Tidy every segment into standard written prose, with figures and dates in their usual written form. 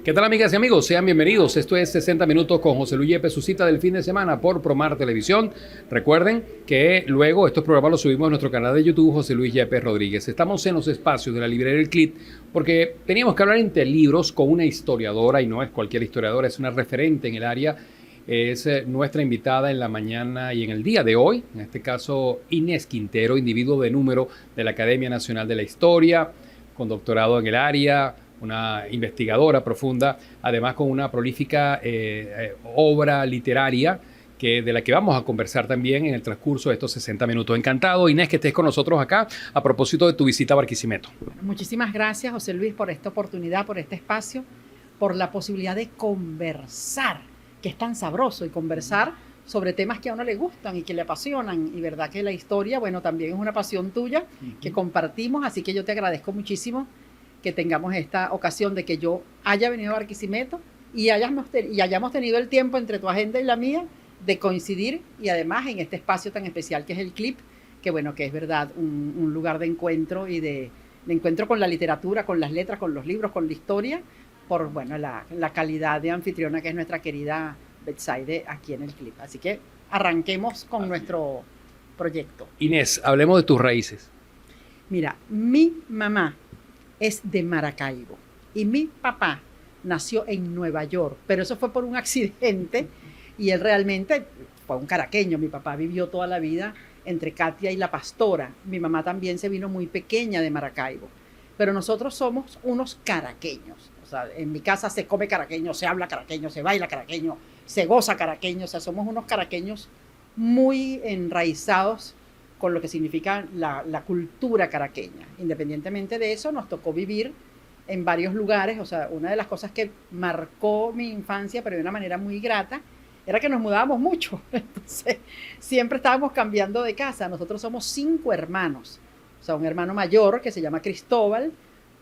¿Qué tal, amigas y amigos? Sean bienvenidos. Esto es 60 Minutos con José Luis Yepes, su cita del fin de semana por Promar Televisión. Recuerden que luego estos programas los subimos a nuestro canal de YouTube, José Luis Yepes Rodríguez. Estamos en los espacios de la librería El Clip porque teníamos que hablar entre libros con una historiadora, y no es cualquier historiadora, es una referente en el área. Es nuestra invitada en la mañana y en el día de hoy, en este caso Inés Quintero, individuo de número de la Academia Nacional de la Historia, con doctorado en el área, una investigadora profunda, además con una prolífica obra literaria de la que vamos a conversar también en el transcurso de estos 60 minutos. Encantado, Inés, que estés con nosotros acá a propósito de tu visita a Barquisimeto. Bueno, muchísimas gracias, José Luis, por esta oportunidad, por este espacio, por la posibilidad de conversar, que es tan sabroso, y conversar sobre temas que a uno le gustan y que le apasionan. Y verdad que la historia, bueno, también es una pasión tuya que compartimos, así que yo te agradezco muchísimo que tengamos esta ocasión de que yo haya venido a Barquisimeto y hayamos tenido el tiempo entre tu agenda y la mía de coincidir, y además en este espacio tan especial que es el Clip, que bueno, que es verdad un lugar de encuentro y de encuentro con la literatura, con las letras, con los libros, con la historia, por bueno, la calidad de anfitriona que es nuestra querida Betsaide aquí en el Clip. Así que arranquemos con nuestro proyecto. Inés, hablemos de tus raíces. Mira, mi mamá es de Maracaibo y mi papá nació en Nueva York, pero eso fue por un accidente y él realmente fue un caraqueño. Mi papá vivió toda la vida entre Katia y La Pastora. Mi mamá también se vino muy pequeña de Maracaibo, pero nosotros somos unos caraqueños. O sea, en mi casa se come caraqueño, se habla caraqueño, se baila caraqueño, se goza caraqueño. O sea, somos unos caraqueños muy enraizados con lo que significa la cultura caraqueña. Independientemente de eso, nos tocó vivir en varios lugares. O sea, una de las cosas que marcó mi infancia, pero de una manera muy grata, era que nos mudábamos mucho. Entonces, siempre estábamos cambiando de casa. Nosotros somos 5 hermanos. O sea, un hermano mayor que se llama Cristóbal,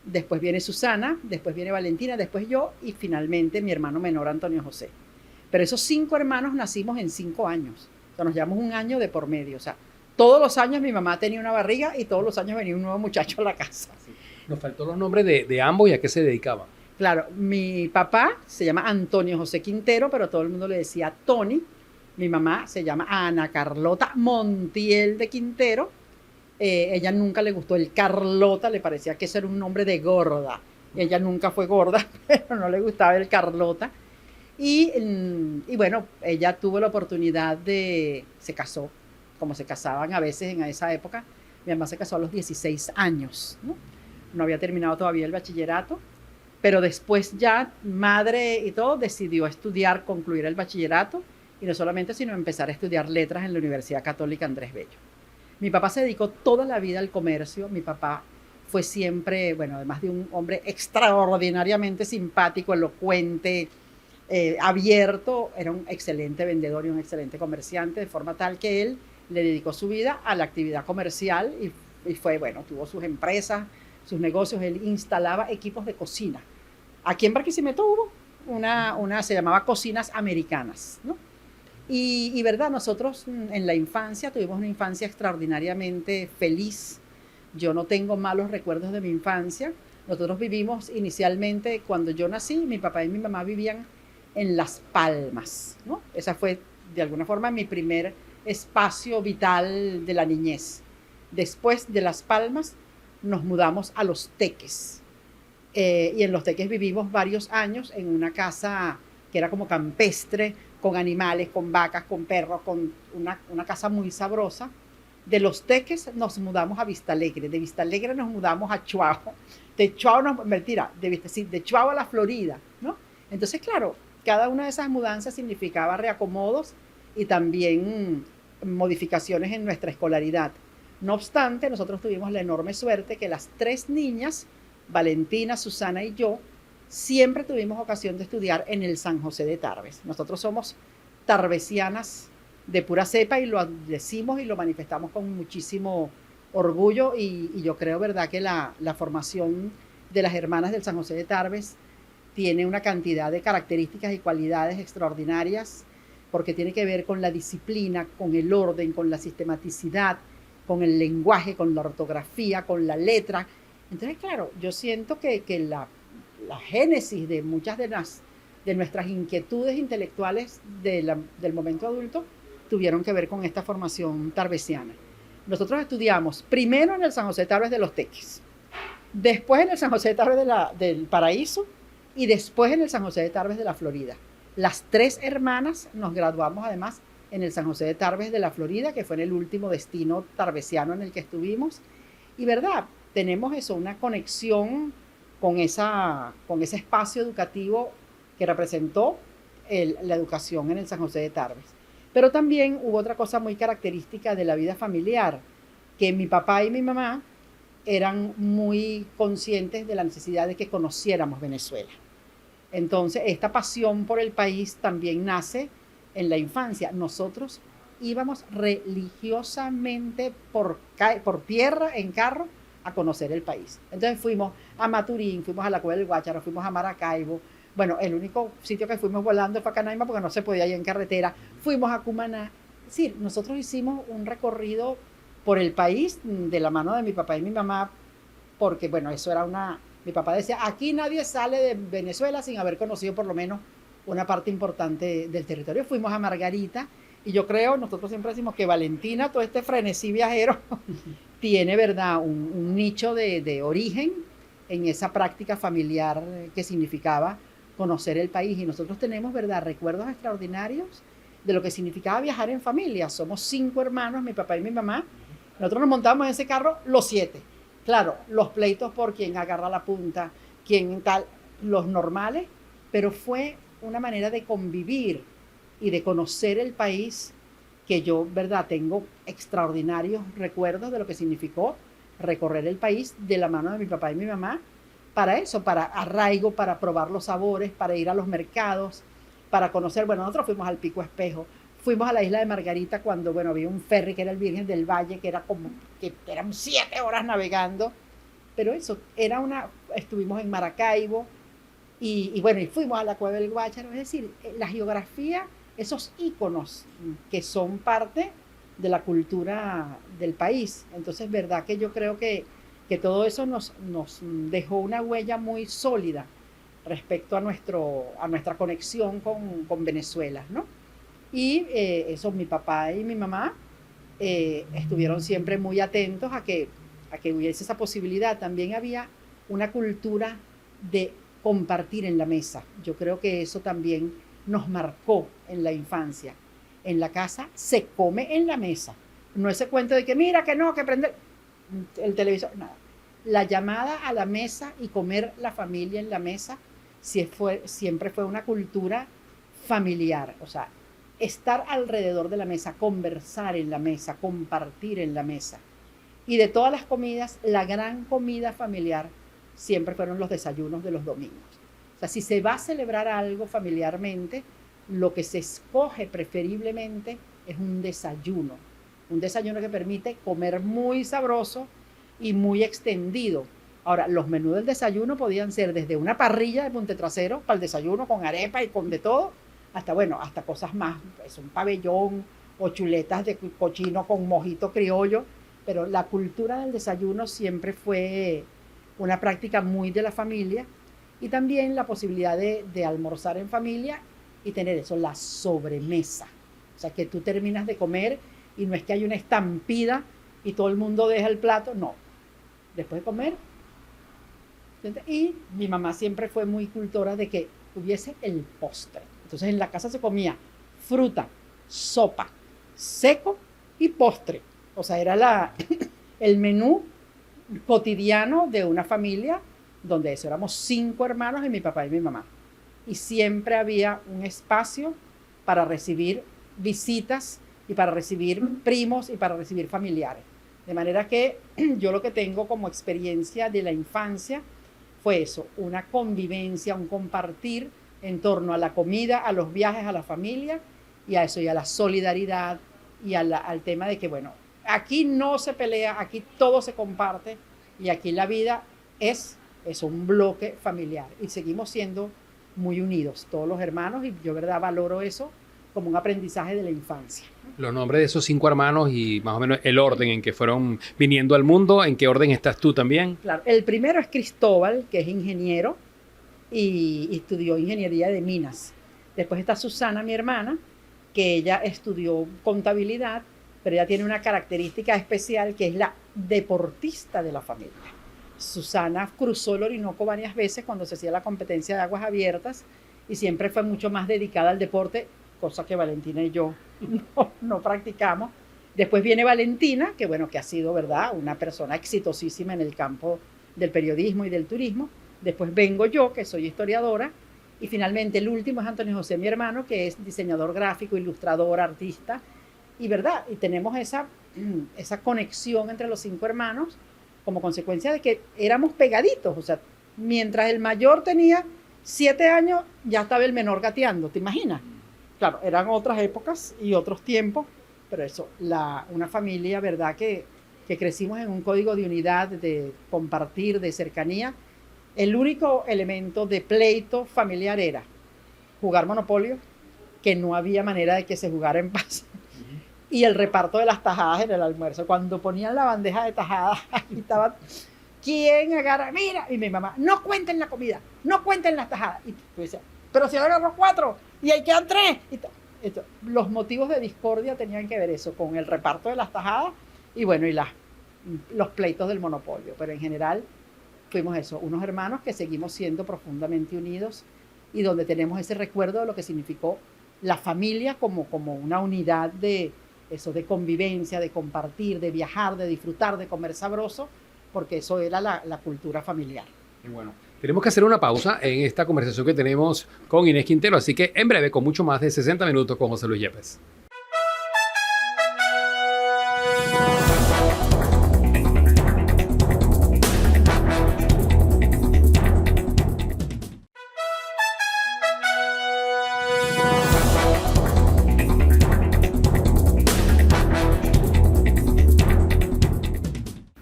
después viene Susana, después viene Valentina, después yo, y finalmente mi hermano menor, Antonio José. Pero esos 5 hermanos nacimos en 5 años. O sea, nos llevamos un año de por medio. O sea, todos los años mi mamá tenía una barriga y todos los años venía un nuevo muchacho a la casa. Nos faltó los nombres de ambos y a qué se dedicaban. Claro, mi papá se llama Antonio José Quintero, pero todo el mundo le decía Tony. Mi mamá se llama Ana Carlota Montiel de Quintero. Ella nunca le gustó el Carlota, le parecía que ese era un nombre de gorda. Ella nunca fue gorda, pero no le gustaba el Carlota. Y bueno, ella tuvo la oportunidad se casó, como se casaban a veces en esa época. Mi mamá se casó a los 16 años, ¿no? No había terminado todavía el bachillerato, pero después ya, madre y todo, decidió concluir el bachillerato, y no solamente, sino empezar a estudiar letras en la Universidad Católica Andrés Bello. Mi papá se dedicó toda la vida al comercio. Mi papá fue siempre, bueno, además de un hombre extraordinariamente simpático, elocuente, abierto, era un excelente vendedor y un excelente comerciante, de forma tal que él le dedicó su vida a la actividad comercial y fue, bueno, tuvo sus empresas, sus negocios. Él instalaba equipos de cocina. Aquí en Barquisimeto hubo se llamaba Cocinas Americanas, ¿no? Y verdad, nosotros en la infancia tuvimos una infancia extraordinariamente feliz. Yo no tengo malos recuerdos de mi infancia. Nosotros vivimos inicialmente, cuando yo nací, mi papá y mi mamá vivían en Las Palmas, ¿no? Esa fue, de alguna forma, mi primer espacio vital de la niñez. Después de Las Palmas nos mudamos a Los Teques, y en Los Teques vivimos varios años en una casa que era como campestre, con animales, con vacas, con perros, con una casa muy sabrosa. De Los Teques nos mudamos a Vistalegre, de Vistalegre nos mudamos a Chuao, de Chuao de Chuao a la Florida, ¿no? Entonces, claro, cada una de esas mudanzas significaba reacomodos y también modificaciones en nuestra escolaridad. No obstante, nosotros tuvimos la enorme suerte que las 3 niñas, Valentina, Susana y yo, siempre tuvimos ocasión de estudiar en el San José de Tarbes. Nosotros somos tarbesianas de pura cepa y lo decimos y lo manifestamos con muchísimo orgullo, y yo creo, verdad, que la formación de las hermanas del San José de Tarbes tiene una cantidad de características y cualidades extraordinarias, porque tiene que ver con la disciplina, con el orden, con la sistematicidad, con el lenguaje, con la ortografía, con la letra. Entonces, claro, yo siento que la génesis de muchas de nuestras inquietudes intelectuales del momento adulto tuvieron que ver con esta formación tarbesiana. Nosotros estudiamos primero en el San José de Tarbes de Los Teques, después en el San José de Tarbes del Paraíso y después en el San José de Tarbes de la Florida. Las 3 hermanas nos graduamos además en el San José de Tarbes de la Florida, que fue en el último destino tarbesiano en el que estuvimos. Y verdad, tenemos eso, una conexión con ese espacio educativo que representó la educación en el San José de Tarbes. Pero también hubo otra cosa muy característica de la vida familiar, que mi papá y mi mamá eran muy conscientes de la necesidad de que conociéramos Venezuela. Entonces, esta pasión por el país también nace en la infancia. Nosotros íbamos religiosamente por tierra, en carro, a conocer el país. Entonces fuimos a Maturín, fuimos a la Cueva del Guácharo, fuimos a Maracaibo. Bueno, el único sitio que fuimos volando fue a Canaima porque no se podía ir en carretera. Fuimos a Cumaná. Es decir, nosotros hicimos un recorrido por el país de la mano de mi papá y mi mamá, porque, bueno, eso era mi papá decía, aquí nadie sale de Venezuela sin haber conocido por lo menos una parte importante del territorio. Fuimos a Margarita y yo creo, nosotros siempre decimos que Valentina, todo este frenesí viajero, tiene, ¿verdad?, un nicho de origen en esa práctica familiar que significaba conocer el país. Y nosotros tenemos, ¿verdad?, recuerdos extraordinarios de lo que significaba viajar en familia. Somos 5 hermanos, mi papá y mi mamá. Nosotros nos montamos en ese carro los 7. Claro, los pleitos por quién agarra la punta, quién tal, los normales, pero fue una manera de convivir y de conocer el país que yo, ¿verdad?, tengo extraordinarios recuerdos de lo que significó recorrer el país de la mano de mi papá y mi mamá, para eso, para arraigo, para probar los sabores, para ir a los mercados, para conocer. Bueno, nosotros fuimos al Pico Espejo, fuimos a la isla de Margarita cuando, bueno, había un ferry que era el Virgen del Valle, que eran 7 horas navegando, pero eso, estuvimos en Maracaibo, y bueno, y fuimos a la Cueva del Guácharo. Es decir, la geografía, esos íconos que son parte de la cultura del país. Entonces, verdad que yo creo que todo eso nos dejó una huella muy sólida respecto a nuestra conexión con Venezuela, ¿no? Y eso, mi papá y mi mamá estuvieron siempre muy atentos a que hubiese esa posibilidad. También había una cultura de compartir en la mesa. Yo creo que eso también nos marcó en la infancia. En la casa se come en la mesa. No ese cuento de que mira, que no, que prende el televisor, nada. La llamada a la mesa y comer la familia en la mesa siempre fue una cultura familiar. O sea, estar alrededor de la mesa, conversar en la mesa, compartir en la mesa. Y de todas las comidas, la gran comida familiar siempre fueron los desayunos de los domingos. O sea, si se va a celebrar algo familiarmente, lo que se escoge preferiblemente es un desayuno que permite comer muy sabroso y muy extendido. Ahora, los menús del desayuno podían ser desde una parrilla de Punte Trasero para el desayuno con arepa y con de todo, hasta cosas más, pues un pabellón o chuletas de cochino con mojito criollo, pero la cultura del desayuno siempre fue una práctica muy de la familia, y también la posibilidad de almorzar en familia y tener eso, la sobremesa. O sea, que tú terminas de comer y no es que hay una estampida y todo el mundo deja el plato, no. Después de comer. Y mi mamá siempre fue muy cultora de que hubiese el postre. Entonces en la casa se comía fruta, sopa, seco y postre. O sea, era el menú cotidiano de una familia donde eso, éramos 5 hermanos y mi papá y mi mamá. Y siempre había un espacio para recibir visitas y para recibir primos y para recibir familiares. De manera que yo lo que tengo como experiencia de la infancia fue eso, una convivencia, un compartir en torno a la comida, a los viajes, a la familia y a eso, y a la solidaridad y al tema de que, bueno, aquí no se pelea, aquí todo se comparte y aquí la vida es un bloque familiar y seguimos siendo muy unidos, todos los hermanos, y yo, verdad, valoro eso como un aprendizaje de la infancia. Los nombres de esos 5 hermanos y más o menos el orden en que fueron viniendo al mundo, ¿en qué orden estás tú también? Claro, el primero es Cristóbal, que es ingeniero, y estudió ingeniería de minas. Después está Susana, mi hermana, que ella estudió contabilidad, pero ella tiene una característica especial que es la deportista de la familia. Susana cruzó el Orinoco varias veces cuando se hacía la competencia de aguas abiertas y siempre fue mucho más dedicada al deporte, cosa que Valentina y yo no practicamos. Después viene Valentina, que bueno, que ha sido, ¿verdad?, una persona exitosísima en el campo del periodismo y del turismo. Después vengo yo, que soy historiadora. Y finalmente el último es Antonio José, mi hermano, que es diseñador gráfico, ilustrador, artista. Y verdad, y tenemos esa conexión entre los 5 hermanos como consecuencia de que éramos pegaditos. O sea, mientras el mayor tenía 7 años, ya estaba el menor gateando, ¿te imaginas? Claro, eran otras épocas y otros tiempos, pero eso, una familia, ¿verdad?, que crecimos en un código de unidad, de compartir, de cercanía. El único elemento de pleito familiar era jugar Monopolio, que no había manera de que se jugara en paz, y el reparto de las tajadas en el almuerzo. Cuando ponían la bandeja de tajadas, ahí estaba, ¿quién agarra? Mira, y mi mamá, no cuenten la comida, no cuenten las tajadas. Y tú decías, pero si agarramos 4 y ahí quedan 3. Los motivos de discordia tenían que ver eso, con el reparto de las tajadas y bueno, y los pleitos del Monopolio. Pero en general fuimos eso, unos hermanos que seguimos siendo profundamente unidos y donde tenemos ese recuerdo de lo que significó la familia como una unidad de convivencia, de compartir, de viajar, de disfrutar, de comer sabroso, porque eso era la cultura familiar. Y bueno, tenemos que hacer una pausa en esta conversación que tenemos con Inés Quintero, así que en breve, con mucho más de 60 minutos con José Luis Yepes.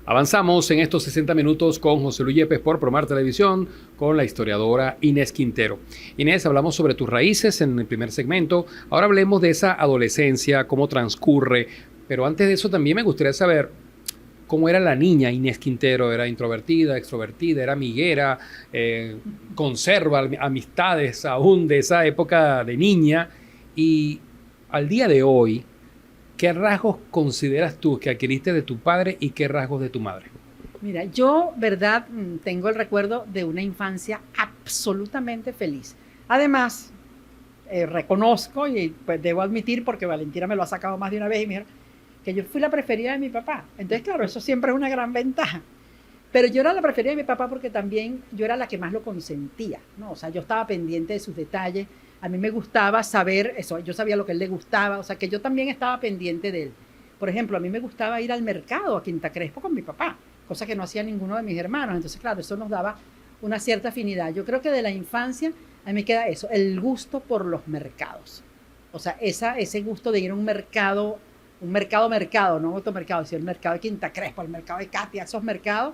Avanzamos en estos 60 minutos con José Luis Yepes por Promar Televisión, con la historiadora Inés Quintero. Inés, hablamos sobre tus raíces en el primer segmento. Ahora hablemos de esa adolescencia, cómo transcurre. Pero antes de eso también me gustaría saber cómo era la niña Inés Quintero. ¿Era introvertida, extrovertida, era amiguera, conserva amistades aún de esa época de niña? Y al día de hoy, ¿qué rasgos consideras tú que adquiriste de tu padre y qué rasgos de tu madre? Mira, yo, verdad, tengo el recuerdo de una infancia absolutamente feliz. Además, reconozco y pues debo admitir, porque Valentina me lo ha sacado más de una vez y me dijo que yo fui la preferida de mi papá. Entonces, claro, eso siempre es una gran ventaja. Pero yo era la preferida de mi papá porque también yo era la que más lo consentía, ¿no? O sea, yo estaba pendiente de sus detalles. A mí me gustaba saber eso, yo sabía lo que a él le gustaba, o sea, que yo también estaba pendiente de él. Por ejemplo, a mí me gustaba ir al mercado a Quinta Crespo con mi papá, cosa que no hacía ninguno de mis hermanos. Entonces, claro, eso nos daba una cierta afinidad. Yo creo que de la infancia a mí me queda eso, el gusto por los mercados. O sea, ese gusto de ir a un mercado, no otro mercado, sino el mercado de Quinta Crespo, el mercado de Katia, esos mercados,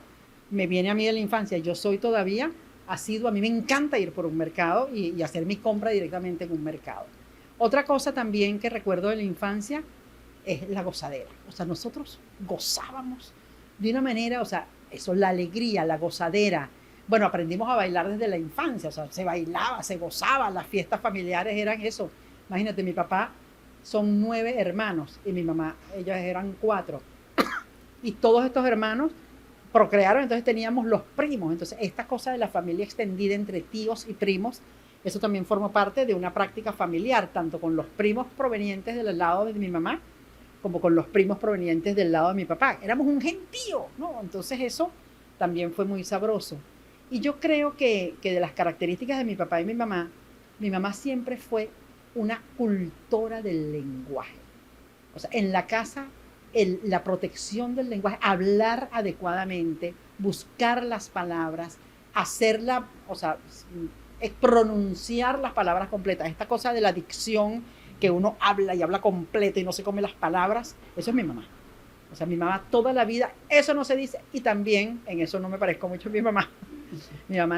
me viene a mí de la infancia. Yo soy todavía a mí me encanta ir por un mercado y hacer mi compra directamente en un mercado. Otra cosa también que recuerdo de la infancia es la gozadera. O sea, nosotros gozábamos de una manera, o sea, eso, la alegría, la gozadera. Bueno, aprendimos a bailar desde la infancia, o sea, se bailaba, se gozaba, las fiestas familiares eran eso. Imagínate, mi papá son 9 hermanos y mi mamá, ellos eran 4. Y todos estos hermanos procrearon, entonces teníamos los primos. Entonces, esta cosa de la familia extendida entre tíos y primos, eso también formó parte de una práctica familiar, tanto con los primos provenientes del lado de mi mamá, como con los primos provenientes del lado de mi papá. Éramos un gentío, ¿no? Entonces, eso también fue muy sabroso. Y yo creo que de las características de mi papá y mi mamá siempre fue una cultora del lenguaje. O sea, en la casa, la protección del lenguaje, hablar adecuadamente, buscar las palabras, hacerla, o sea, pronunciar las palabras completas. Esta cosa de la dicción, que uno habla y habla completo y no se come las palabras, eso es mi mamá. O sea, mi mamá toda la vida, eso no se dice, y también, en eso no me parezco mucho a mi mamá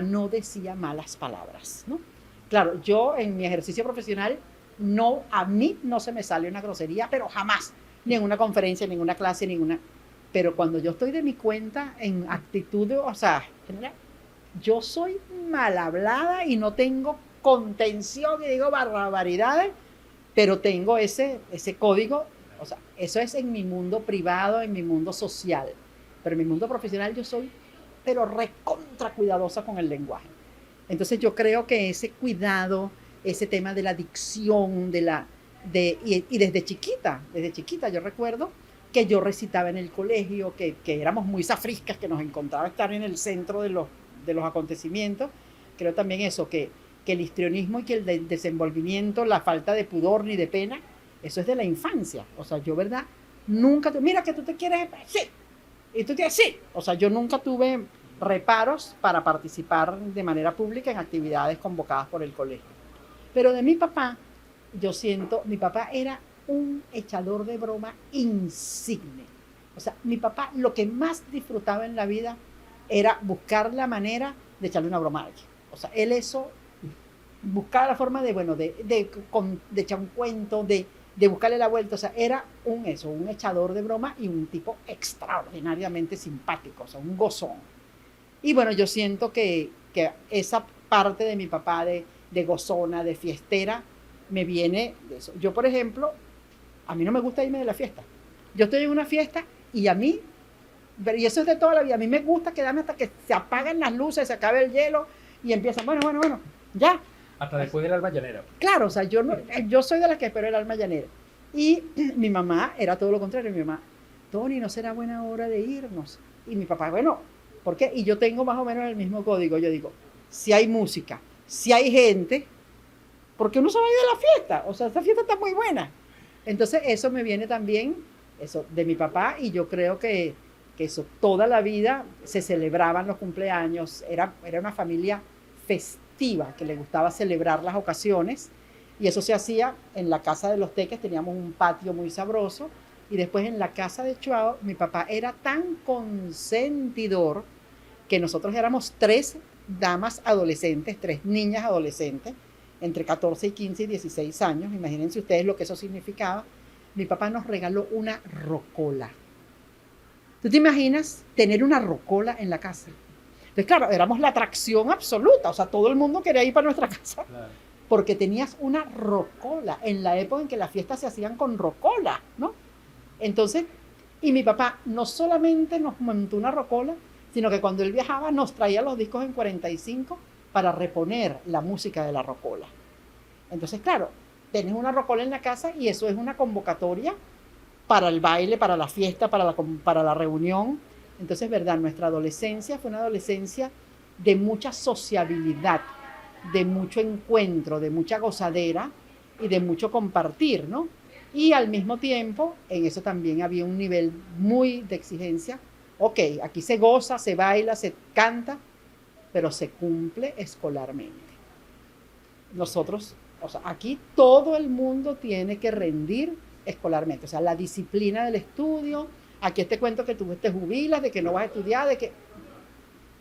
no decía malas palabras, ¿no? Claro, yo en mi ejercicio profesional, a mí no se me sale una grosería, pero jamás, ni en una conferencia, ni en una clase, pero cuando yo estoy de mi cuenta, en actitud, o sea, yo soy mal hablada y no tengo contención y digo barbaridades, pero tengo ese código, o sea, eso es en mi mundo privado, en mi mundo social, pero en mi mundo profesional yo soy, pero recontra cuidadosa con el lenguaje. Entonces yo creo que ese cuidado, ese tema de la dicción, y desde chiquita yo recuerdo que yo recitaba en el colegio, que éramos muy zafriscas, que nos encontraba estar en el centro de los acontecimientos. Creo también eso, que el histrionismo y que el desenvolvimiento, la falta de pudor ni de pena, eso es de la infancia. O sea, yo, ¿verdad? Nunca, mira que tú te quieres, sí, y tú tienes, sí. O sea, yo nunca tuve reparos para participar de manera pública en actividades convocadas por el colegio. Pero de mi papá, yo siento, mi papá era un echador de broma insigne. O sea, mi papá lo que más disfrutaba en la vida era buscar la manera de echarle una broma a alguien. O sea, él eso, buscaba la forma de, bueno, de echar un cuento, de buscarle la vuelta. O sea, era un echador de broma y un tipo extraordinariamente simpático, o sea, un gozón. Y bueno, yo siento que esa parte de mi papá de gozona, de fiestera, me viene de eso. Yo, por ejemplo, a mí no me gusta irme de la fiesta. Yo estoy en una fiesta y a mí, y eso es de toda la vida, a mí me gusta quedarme hasta que se apagan las luces, se acabe el hielo y empiezan, bueno, ya. Hasta después del alba llanera. Claro, o sea, yo soy de las que espero el alma llanera. Y mi mamá era todo lo contrario. Mi mamá, Tony, ¿no será buena hora de irnos? Y mi papá, bueno, ¿por qué? Y yo tengo más o menos el mismo código. Yo digo, si hay música, si hay gente, ¿por qué uno se va a ir de la fiesta? O sea, esta fiesta está muy buena. Entonces, eso me viene también, eso, de mi papá, y yo creo que eso, toda la vida se celebraban los cumpleaños, era una familia festiva, que le gustaba celebrar las ocasiones, y eso se hacía en la casa de los Teques, teníamos un patio muy sabroso, y después en la casa de Chuao, mi papá era tan consentidor que nosotros éramos 3 damas adolescentes, 3 niñas adolescentes, entre 14 y 15 y 16 años, imagínense ustedes lo que eso significaba. Mi papá nos regaló una rocola. ¿Tú te imaginas tener una rocola en la casa? Entonces, claro, éramos la atracción absoluta, o sea, todo el mundo quería ir para nuestra casa, claro, porque tenías una rocola, en la época en que las fiestas se hacían con rocola, ¿no? Entonces, y mi papá no solamente nos montó una rocola, sino que cuando él viajaba nos traía los discos en 45 para reponer la música de la rocola. Entonces, claro, tienes una rocola en la casa y eso es una convocatoria para el baile, para la fiesta, para la reunión. Entonces, verdad, nuestra adolescencia fue una adolescencia de mucha sociabilidad, de mucho encuentro, de mucha gozadera y de mucho compartir, ¿no? Y al mismo tiempo, en eso también había un nivel muy de exigencia. Ok, aquí se goza, se baila, se canta, pero se cumple escolarmente. Nosotros, o sea, aquí todo el mundo tiene que rendir escolarmente, o sea, la disciplina del estudio. Aquí te cuento que tú te jubilas, de que no vas a estudiar, de que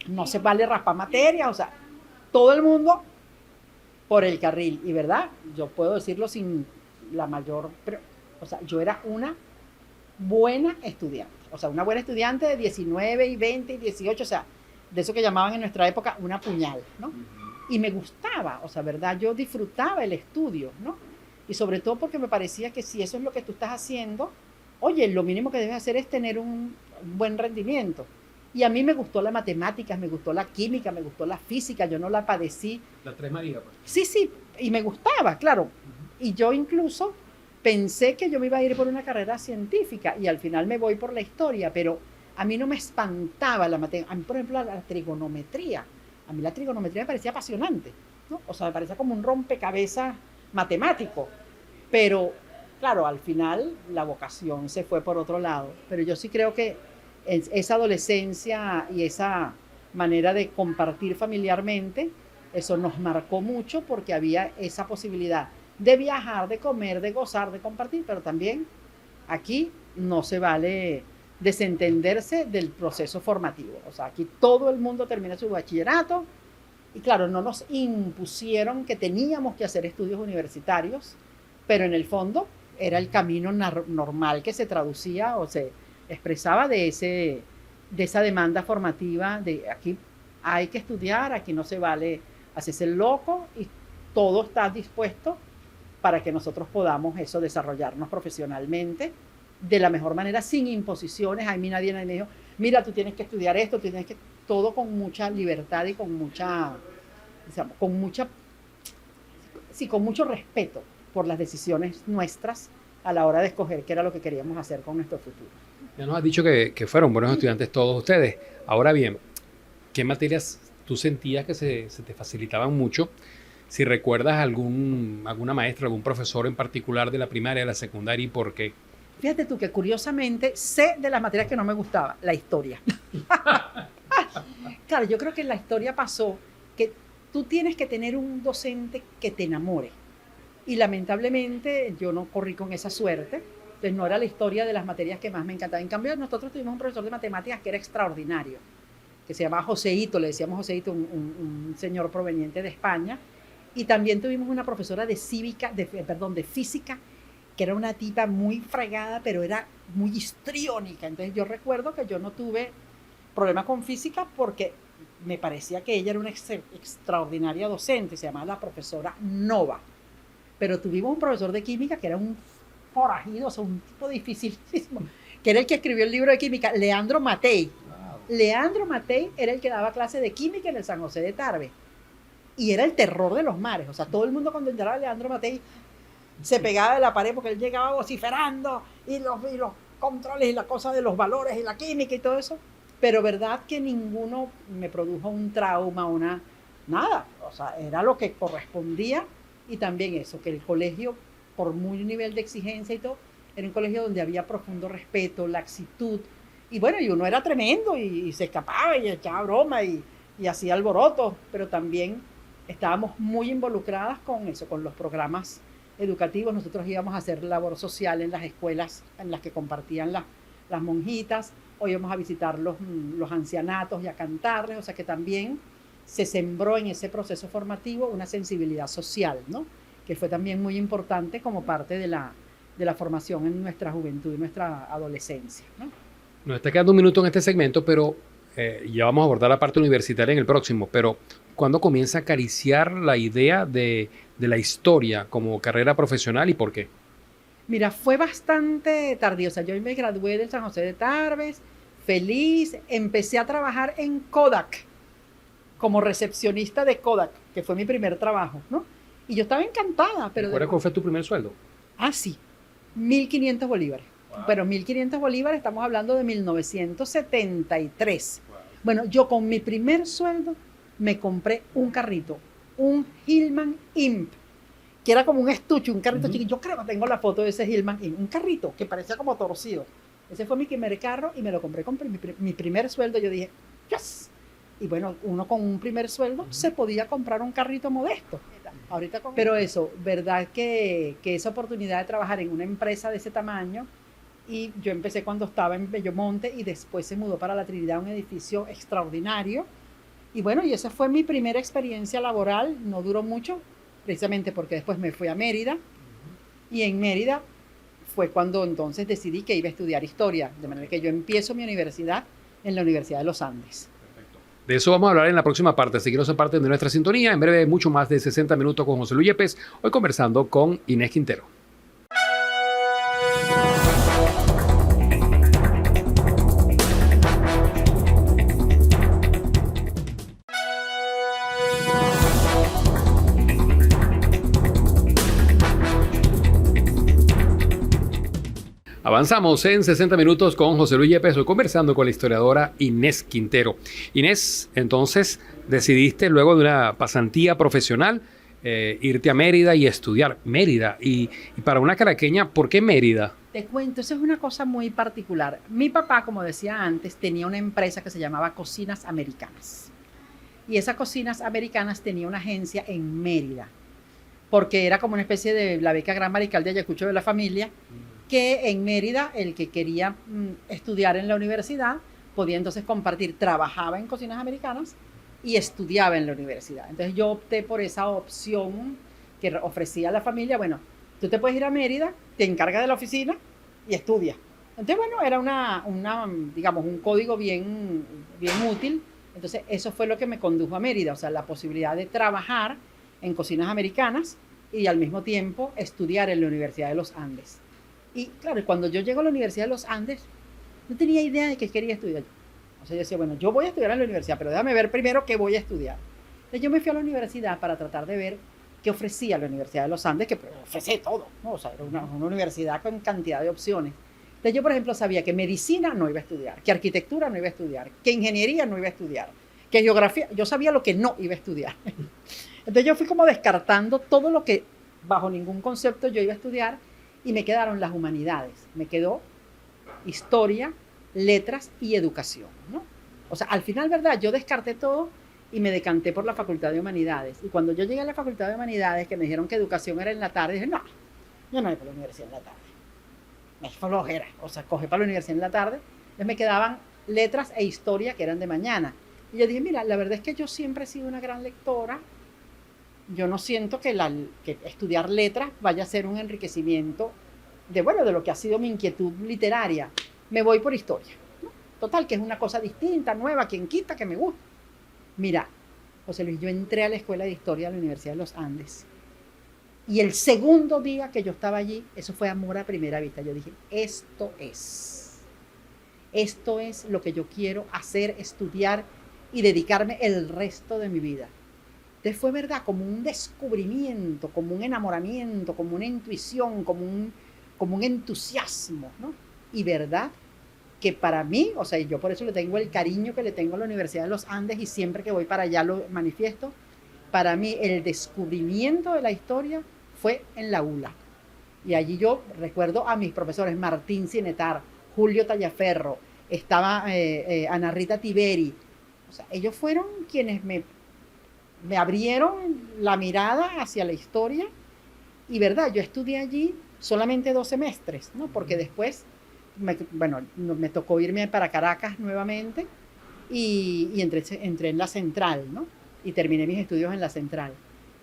no se vale raspar materia, o sea, todo el mundo por el carril. Y verdad, yo puedo decirlo sin la mayor, pero, o sea, yo era una buena estudiante, o sea, una buena estudiante de 19 y 20 y 18, o sea, de eso que llamaban en nuestra época una puñal, ¿no? Y me gustaba, o sea, verdad, yo disfrutaba el estudio, ¿no? Y sobre todo porque me parecía que si eso es lo que tú estás haciendo, oye, lo mínimo que debes hacer es tener un buen rendimiento. Y a mí me gustó la matemática, me gustó la química, me gustó la física, yo no la padecí. La Tres Marías, pues. Sí, y me gustaba, claro. Y yo incluso pensé que yo me iba a ir por una carrera científica y al final me voy por la historia, pero a mí no me espantaba la matemática. A mí, por ejemplo, la trigonometría. A mí la trigonometría me parecía apasionante, ¿no? O sea, me parecía como un rompecabezas matemático. Pero, claro, al final la vocación se fue por otro lado. Pero yo sí creo que esa adolescencia y esa manera de compartir familiarmente, eso nos marcó mucho porque había esa posibilidad de viajar, de comer, de gozar, de compartir, pero también aquí no se vale desentenderse del proceso formativo. O sea, aquí todo el mundo termina su bachillerato y claro, no nos impusieron que teníamos que hacer estudios universitarios, pero en el fondo era el camino normal que se traducía o se expresaba de esa demanda formativa de aquí hay que estudiar, aquí no se vale hacerse el loco y todo está dispuesto para que nosotros podamos eso, desarrollarnos profesionalmente de la mejor manera, sin imposiciones. A mí nadie me dijo, mira, tú tienes que estudiar esto, tú tienes que... Todo con mucha libertad y con mucha, sí, con mucho respeto por las decisiones nuestras a la hora de escoger qué era lo que queríamos hacer con nuestro futuro. Ya nos has dicho que fueron buenos estudiantes todos ustedes. Ahora bien, ¿qué materias tú sentías que se te facilitaban mucho? Si recuerdas alguna maestra, algún profesor en particular de la primaria, de la secundaria, y por qué. Fíjate tú que curiosamente sé de las materias que no me gustaba, la historia. Claro, yo creo que en la historia pasó que tú tienes que tener un docente que te enamore. Y lamentablemente yo no corrí con esa suerte. Entonces no era la historia de las materias que más me encantaban. En cambio, nosotros tuvimos un profesor de matemáticas que era extraordinario, que se llamaba Joseito, le decíamos Joseito, un señor proveniente de España. Y también tuvimos una profesora de física, que era una tipa muy fregada, pero era muy histriónica. Entonces yo recuerdo que yo no tuve problemas con física porque me parecía que ella era una extraordinaria docente, se llamaba la profesora Nova. Pero tuvimos un profesor de química que era un forajido, o sea, un tipo dificilísimo, que era el que escribió el libro de química, Leandro Matei. Wow. Leandro Matei era el que daba clase de química en el San José de Tarbes. Y era el terror de los mares. O sea, todo el mundo cuando entraba Leandro Matei se pegaba de la pared porque él llegaba vociferando y los controles y la cosa de los valores y la química y todo eso. Pero verdad que ninguno me produjo un trauma, nada. O sea, era lo que correspondía. Y también eso, que el colegio, por muy nivel de exigencia y todo, era un colegio donde había profundo respeto, laxitud. Y bueno, y uno era tremendo y se escapaba y echaba broma y hacía alborotos, pero también estábamos muy involucradas con eso, con los programas educativos. Nosotros íbamos a hacer labor social en las escuelas en las que compartían las monjitas, o íbamos a visitar los ancianatos y a cantarles, o sea que también se sembró en ese proceso formativo una sensibilidad social, ¿no? Que fue también muy importante como parte de la formación en nuestra juventud y nuestra adolescencia, ¿no? Nos está quedando un minuto en este segmento, pero ya vamos a abordar la parte universitaria en el próximo, pero ¿cuándo comienza a acariciar la idea de la historia como carrera profesional y por qué? Mira, fue bastante tardío. O sea, yo me gradué del San José de Tarbes, feliz, empecé a trabajar en Kodak, como recepcionista de Kodak, que fue mi primer trabajo, ¿no? Y yo estaba encantada. Pero ¿Recuerdas cuál fue tu primer sueldo? Ah, sí, 1.500 bolívares. Wow. Pero 1.500 bolívares, estamos hablando de 1973. Wow. Bueno, yo con mi primer sueldo me compré un carrito, un Hillman Imp, que era como un estuche, un carrito chiquito. Yo creo que tengo la foto de ese Hillman Imp, un carrito que parecía como torcido. Ese fue mi primer carro y me lo compré con mi primer sueldo. Yo dije, yes. Y bueno, uno con un primer sueldo se podía comprar un carrito modesto. Pero eso, verdad que esa oportunidad de trabajar en una empresa de ese tamaño, y yo empecé cuando estaba en Bellomonte y después se mudó para La Trinidad, un edificio extraordinario. Y bueno, y esa fue mi primera experiencia laboral, no duró mucho, precisamente porque después me fui a Mérida, y en Mérida fue cuando entonces decidí que iba a estudiar historia, de manera que yo empiezo mi universidad en la Universidad de los Andes. De eso vamos a hablar en la próxima parte, así que no se parten de nuestra sintonía. En breve, mucho más de 60 minutos con José Luis Yepes, hoy conversando con Inés Quintero. Avanzamos en 60 minutos con José Luis Yepes, hoy conversando con la historiadora Inés Quintero. Inés, entonces decidiste luego de una pasantía profesional irte a Mérida y estudiar Mérida. Y para una caraqueña, ¿por qué Mérida? Te cuento, eso es una cosa muy particular. Mi papá, como decía antes, tenía una empresa que se llamaba Cocinas Americanas. Y esas Cocinas Americanas tenía una agencia en Mérida, porque era como una especie de la beca Gran Mariscal de Ayacucho de la familia, que en Mérida el que quería estudiar en la universidad podía entonces compartir, trabajaba en Cocinas Americanas y estudiaba en la universidad. Entonces yo opté por esa opción que ofrecía la familia. Bueno, tú te puedes ir a Mérida, te encargas de la oficina y estudias. Entonces, bueno, era digamos, un código bien útil Entonces, eso fue lo que me condujo a Mérida, o sea, la posibilidad de trabajar en cocinas americanas y al mismo tiempo estudiar en la Universidad de los Andes. Y claro, cuando yo llego a la Universidad de los Andes, no tenía idea de qué quería estudiar. O sea, yo decía, bueno, yo voy a estudiar en la universidad, pero déjame ver primero qué voy a estudiar. Entonces yo me fui a la universidad para tratar de ver qué ofrecía la Universidad de los Andes, que ofrece todo, ¿no? O sea, era una universidad con cantidad de opciones. Entonces yo, por ejemplo, sabía que medicina no iba a estudiar, que arquitectura no iba a estudiar, que ingeniería no iba a estudiar, que geografía, yo sabía lo que no iba a estudiar. Entonces yo fui como descartando todo lo que bajo ningún concepto yo iba a estudiar y me quedaron las humanidades. Me quedó historia, letras y educación, ¿no? O sea, al final, ¿verdad? Yo descarté todo y me decanté por la Facultad de Humanidades. Y cuando yo llegué a la Facultad de Humanidades, que me dijeron que educación era en la tarde, dije, no, yo no voy para la universidad en la tarde. Me flojera, o sea, cogí para la universidad en la tarde. Entonces me quedaban letras e historia que eran de mañana. Y yo dije, mira, la verdad es que yo siempre he sido una gran lectora. Yo no siento que estudiar letras vaya a ser un enriquecimiento de, bueno, de lo que ha sido mi inquietud literaria. Me voy por historia, ¿no? Total, que es una cosa distinta, nueva, quien quita, que me gusta. Mira, José Luis, yo entré a la Escuela de Historia de la Universidad de los Andes y el segundo día que yo estaba allí, eso fue amor a primera vista. Yo dije, esto es lo que yo quiero hacer, estudiar y dedicarme el resto de mi vida. Entonces fue verdad, como un descubrimiento, como un enamoramiento, como una intuición, como un entusiasmo, ¿no? Y verdad que para mí, o sea, yo por eso le tengo el cariño que le tengo a la Universidad de los Andes y siempre que voy para allá lo manifiesto, para mí el descubrimiento de la historia fue en la ULA. Y allí yo recuerdo a mis profesores Martín Cinetar, Julio Tallaferro, estaba Ana Rita Tiberi. O sea, ellos fueron quienes me abrieron la mirada hacia la historia y verdad, yo estudié allí solamente 2 semestres, ¿no? Porque después, me tocó irme para Caracas nuevamente y entré en la Central, ¿no? Y terminé mis estudios en la Central.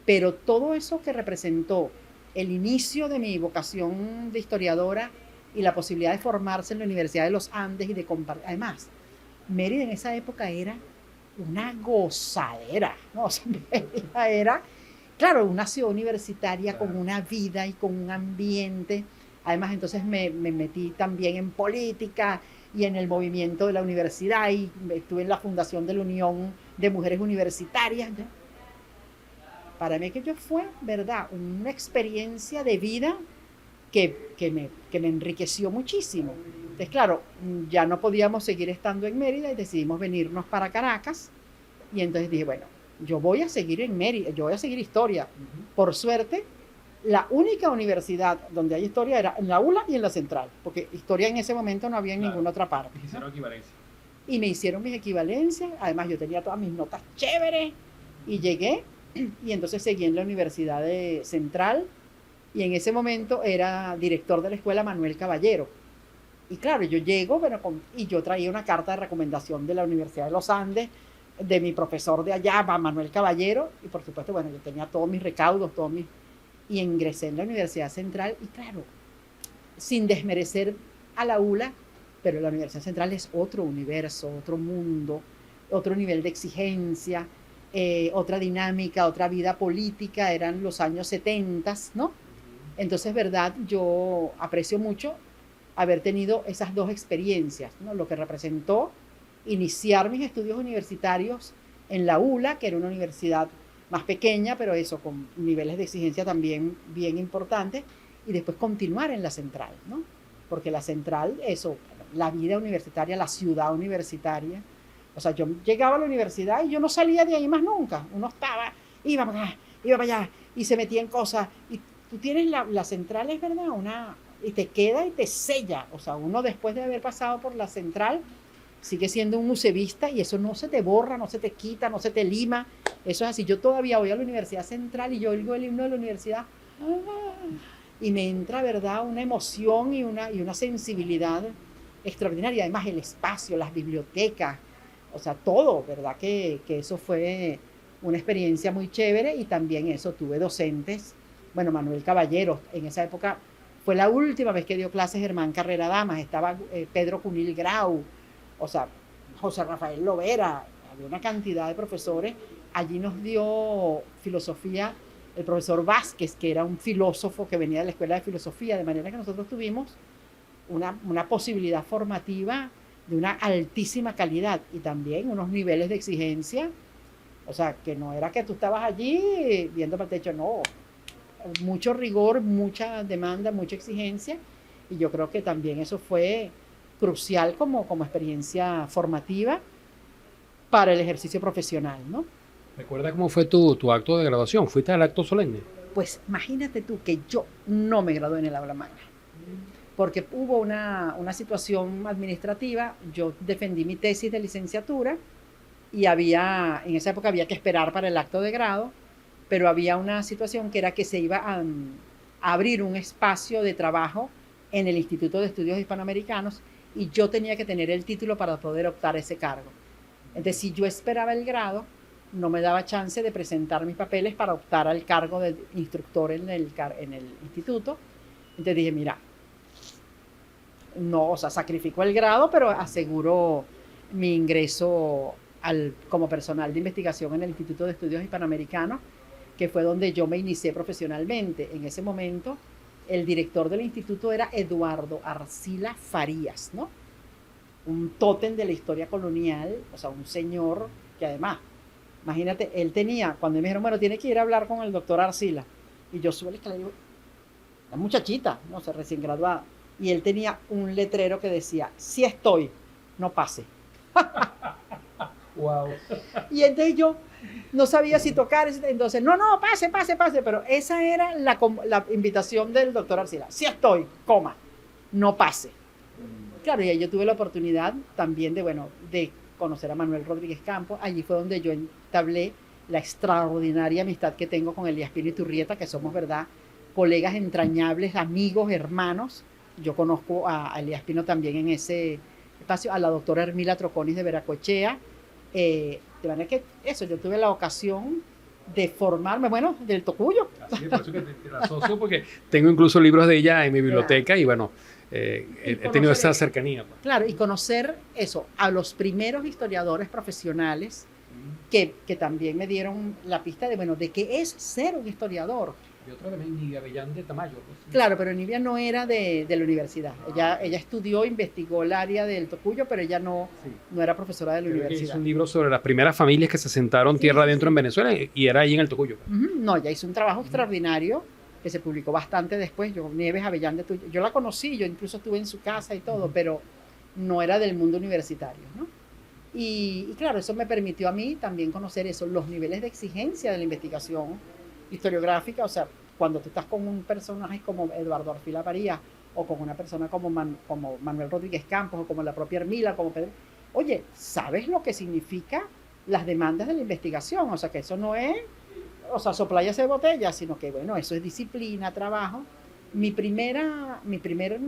Pero todo eso que representó el inicio de mi vocación de historiadora y la posibilidad de formarse en la Universidad de los Andes y de compartir, además, Mérida en esa época era una gozadera, ¿no? O sea, era, claro, una ciudad universitaria con una vida y con un ambiente. Además, entonces me metí también en política y en el movimiento de la universidad y estuve en la fundación de la Unión de Mujeres Universitarias. ¿Ya? Para mí aquello fue, ¿verdad?, una experiencia de vida que me enriqueció muchísimo. Entonces, claro, ya no podíamos seguir estando en Mérida y decidimos venirnos para Caracas. Y entonces dije, bueno, yo voy a seguir en Mérida, yo voy a seguir historia. Por suerte, la única universidad donde hay historia era en la ULA y en la Central, porque historia en ese momento no había en ninguna otra parte. Hicieron equivalencia. Y me hicieron mis equivalencias, además yo tenía todas mis notas chéveres y llegué y entonces seguí en la Universidad de Central y en ese momento era director de la escuela Manuel Caballero. Y claro, yo llego, y yo traía una carta de recomendación de la Universidad de los Andes, de mi profesor de allá, Manuel Caballero, y por supuesto, bueno, yo tenía todos mis recaudos, y ingresé en la Universidad Central, y claro, sin desmerecer a la ULA, pero la Universidad Central es otro universo, otro mundo, otro nivel de exigencia, otra dinámica, otra vida política, eran los años 70, ¿no? Entonces, verdad, yo aprecio mucho haber tenido esas 2 experiencias, ¿no? Lo que representó iniciar mis estudios universitarios en la ULA, que era una universidad más pequeña, pero eso, con niveles de exigencia también bien importantes, y después continuar en la Central, ¿no? Porque la Central, eso, la vida universitaria, la ciudad universitaria, o sea, yo llegaba a la universidad y yo no salía de ahí más nunca, uno iba para allá, y se metía en cosas, y tú tienes la Central, es verdad, y te queda y te sella, o sea, uno después de haber pasado por la Central, sigue siendo un musevista y eso no se te borra, no se te quita, no se te lima. Eso es así. Yo todavía voy a la Universidad Central y yo oigo el himno de la universidad y me entra, ¿verdad?, una emoción y una sensibilidad extraordinaria. Además, el espacio, las bibliotecas, o sea, todo, ¿verdad? Que eso fue una experiencia muy chévere y también eso, tuve docentes. Bueno, Manuel Caballero, en esa época fue la última vez que dio clases Germán Carrera Damas, estaba Pedro Cunil Grau, o sea, José Rafael Lovera, había una cantidad de profesores. Allí nos dio filosofía el profesor Vázquez, que era un filósofo que venía de la Escuela de Filosofía, de manera que nosotros tuvimos una posibilidad formativa de una altísima calidad y también unos niveles de exigencia. O sea, que no era que tú estabas allí viendo para el techo, no. Mucho rigor, mucha demanda, mucha exigencia. Y yo creo que también eso fue crucial como experiencia formativa para el ejercicio profesional, ¿no? ¿Recuerda cómo fue tu acto de graduación? ¿Fuiste al acto solemne? Pues imagínate tú que yo no me gradué en el aula magna, porque hubo una situación administrativa. Yo defendí mi tesis de licenciatura y en esa época había que esperar para el acto de grado, pero había una situación que era que se iba a abrir un espacio de trabajo en el Instituto de Estudios Hispanoamericanos y yo tenía que tener el título para poder optar a ese cargo. Entonces, si yo esperaba el grado, no me daba chance de presentar mis papeles para optar al cargo de instructor en el instituto. Entonces dije, mira, no, o sea, sacrifico el grado, pero aseguro mi ingreso como personal de investigación en el Instituto de Estudios Hispanoamericanos, que fue donde yo me inicié profesionalmente. En ese momento, el director del instituto era Eduardo Arcila Farías, ¿no? Un tótem de la historia colonial, o sea, un señor que además, imagínate, cuando me dijeron, bueno, tiene que ir a hablar con el doctor Arcila, y yo suelo que le digo, la muchachita, no sé, recién graduada, y él tenía un letrero que decía, sí estoy, no pase. Wow. Y entonces yo no sabía si tocar, entonces, no, pase, pero esa era la invitación del doctor Arcila, sí estoy, coma, no pase. Claro, y ahí yo tuve la oportunidad también de conocer a Manuel Rodríguez Campos. Allí fue donde yo entablé la extraordinaria amistad que tengo con Elías Pino Iturrieta, que somos, ¿verdad?, colegas entrañables, amigos, hermanos. Yo conozco a Elías Pino también en ese espacio, a la doctora Hermila Troconis de Veracochea. De manera que yo tuve la ocasión de formarme, del Tocuyo. Así es, por eso que te la asocio, porque tengo incluso libros de ella en mi biblioteca y he tenido esa cercanía. Pues. Claro, y conocer eso, a los primeros historiadores profesionales que también me dieron la pista de qué es ser un historiador. Y otra vez Nivia Avellán de Tamayo. Pues. Claro, pero Nivia no era de la universidad. Ella estudió, investigó el área del Tocuyo, pero ella no era profesora de la universidad. Hizo un libro sobre las primeras familias que se asentaron tierra adentro en Venezuela y era ahí en el Tocuyo. No, ella hizo un trabajo extraordinario que se publicó bastante después. Nieves Avellán de Tuyo, yo la conocí, yo incluso estuve en su casa y todo, pero no era del mundo universitario, ¿no? Y claro, eso me permitió a mí también conocer los niveles de exigencia de la investigación historiográfica. O sea, cuando tú estás con un personaje como Eduardo Arcila Farías o con una persona como Manuel Rodríguez Campos o como la propia Hermila, como Pedro, oye, ¿sabes lo que significa las demandas de la investigación? O sea, que eso no es soplayas de botella, sino que, eso es disciplina, trabajo. Mi primer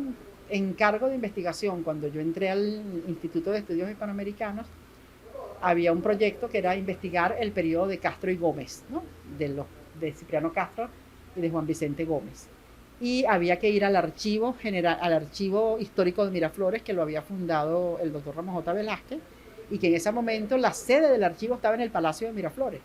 encargo de investigación, cuando yo entré al Instituto de Estudios Hispanoamericanos, había un proyecto que era investigar el periodo de Castro y Gómez, ¿no? De Cipriano Castro y de Juan Vicente Gómez. Y había que ir al archivo histórico de Miraflores, que lo había fundado el doctor Ramos J. Velázquez, y que en ese momento la sede del archivo estaba en el Palacio de Miraflores.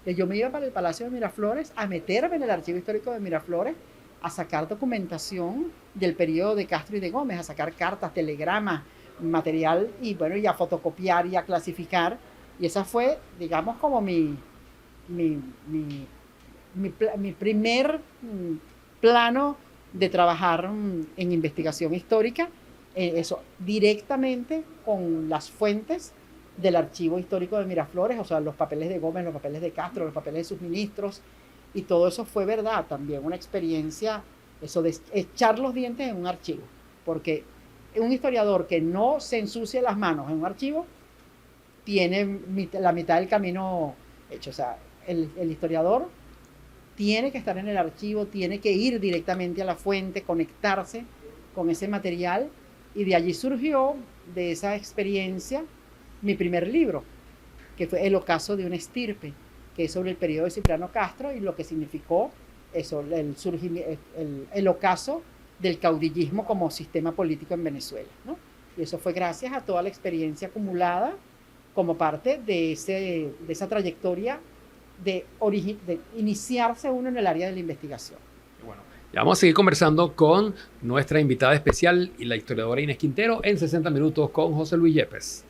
Yo me iba para el Palacio de Miraflores a meterme en el archivo histórico de Miraflores, a sacar documentación del periodo de Castro y de Gómez, a sacar cartas, telegramas, material, y a fotocopiar y a clasificar. Y esa fue, digamos, como mi primer plano de trabajar en investigación histórica, eso directamente con las fuentes del archivo histórico de Miraflores, o sea, los papeles de Gómez, los papeles de Castro, los papeles de sus ministros, y todo eso fue, verdad, también una experiencia, eso de echar los dientes en un archivo, porque un historiador que no se ensucia las manos en un archivo tiene la mitad del camino hecho. O sea, el historiador tiene que estar en el archivo, tiene que ir directamente a la fuente, conectarse con ese material, y de allí surgió, de esa experiencia, mi primer libro, que fue El ocaso de una estirpe, que es sobre el periodo de Cipriano Castro y lo que significó eso, el ocaso del caudillismo como sistema político en Venezuela, ¿no? Y eso fue gracias a toda la experiencia acumulada como parte de esa trayectoria de iniciarse uno en el área de la investigación. Bueno, ya vamos a seguir conversando con nuestra invitada especial y la historiadora Inés Quintero en 60 minutos con José Luis Yepes.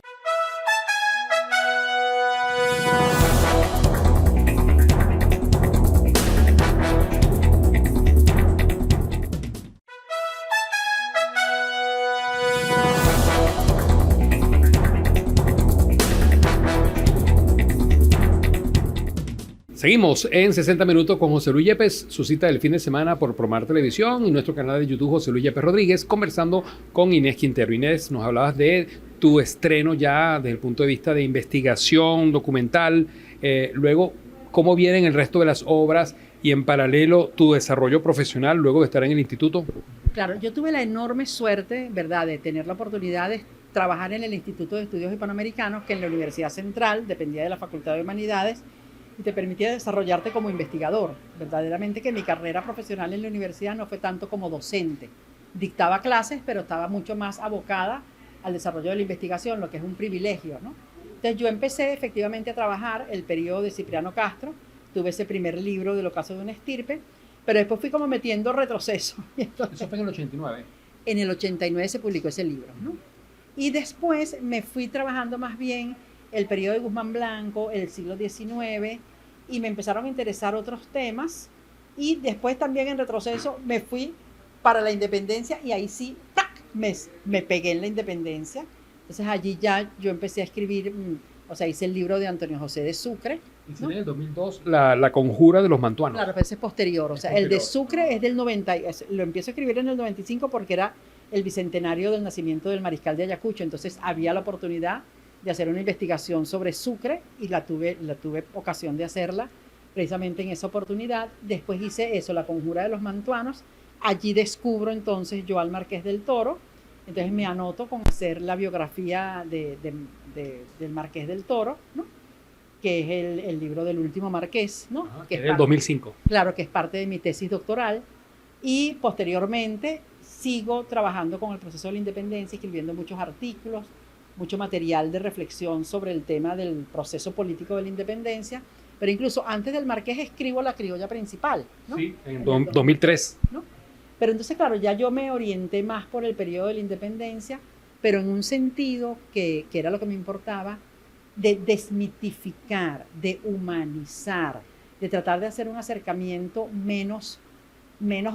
Seguimos en 60 minutos con José Luis Yepes, su cita del fin de semana por Promar Televisión y nuestro canal de YouTube José Luis Yepes Rodríguez, conversando con Inés Quintero. Inés, nos hablabas de tu estreno ya desde el punto de vista de investigación, documental, luego cómo vienen el resto de las obras y en paralelo tu desarrollo profesional luego de estar en el instituto. Claro, yo tuve la enorme suerte, ¿verdad?, de tener la oportunidad de trabajar en el Instituto de Estudios Hispanoamericanos, que en la Universidad Central dependía de la Facultad de Humanidades, y te permitía desarrollarte como investigador. Verdaderamente que mi carrera profesional en la universidad no fue tanto como docente. Dictaba clases, pero estaba mucho más abocada al desarrollo de la investigación, lo que es un privilegio, ¿no? Entonces yo empecé efectivamente a trabajar el periodo de Cipriano Castro, tuve ese primer libro del ocaso de una estirpe, pero después fui como metiendo retroceso. Entonces, eso fue en el 89. En el 89 se publicó ese libro, ¿no? Y después me fui trabajando más bien el periodo de Guzmán Blanco, el siglo XIX, y me empezaron a interesar otros temas, y después también en retroceso me fui para la independencia, y ahí sí, ¡tac!, me pegué en la independencia. Entonces allí ya yo empecé a escribir, o sea, hice el libro de Antonio José de Sucre, ¿no? En el 2002, la conjura de los mantuanos. Claro, pero ese es posterior, o sea, el de Sucre es del 90, lo empiezo a escribir en el 95 porque era el bicentenario del nacimiento del mariscal de Ayacucho, entonces había la oportunidad de hacer una investigación sobre Sucre y la tuve ocasión de hacerla precisamente en esa oportunidad. Después hice eso, la conjura de los mantuanos. Allí descubro entonces yo al Marqués del Toro, entonces me anoto con hacer la biografía del Marqués del Toro, ¿no?, que es el libro del último marqués, ¿no? Ajá, que es del 2005. Claro, que es parte de mi tesis doctoral. Y posteriormente sigo trabajando con el proceso de la independencia, escribiendo muchos artículos, mucho material de reflexión sobre el tema del proceso político de la independencia, pero incluso antes del Marqués escribo La criolla principal, ¿no? Sí, en 2003. ¿no? Pero entonces, claro, ya yo me orienté más por el periodo de la independencia, pero en un sentido que era lo que me importaba, de desmitificar, de humanizar, de tratar de hacer un acercamiento menos